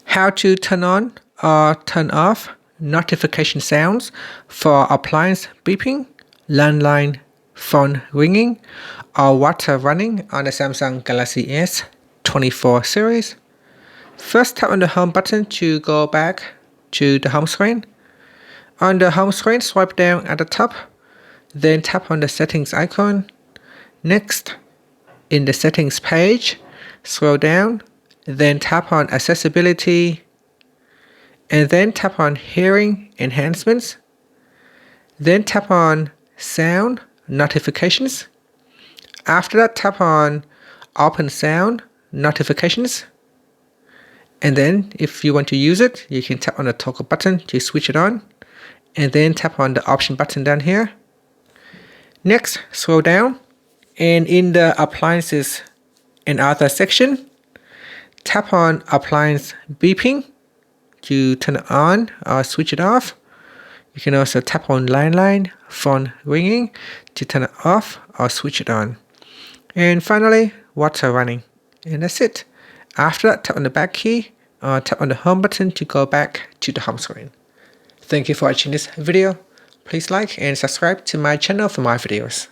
How to turn on or turn off notification sounds for appliance beeping, landline phone ringing, or water running on the Samsung Galaxy S24 series. First, tap on the home button to go back to the home screen. On the home screen, swipe down at the top, then tap on the settings icon. Next, in the settings page, scroll down, then tap on accessibility, and then tap on hearing enhancements. Then tap on sound notifications. After that, tap on open sound notifications. And then if you want to use it, you can tap on the toggle button to switch it on, and then tap on the option button down here. Next, scroll down, and in the appliances and other section, tap on appliance beeping to turn it on or switch it off. You can also tap on landline phone ringing to turn it off or switch it on. And finally, water running. And that's it. After that, tap on the back key or tap on the home button to go back to the home screen. Thank you for watching this video. Please like and subscribe to my channel for more videos.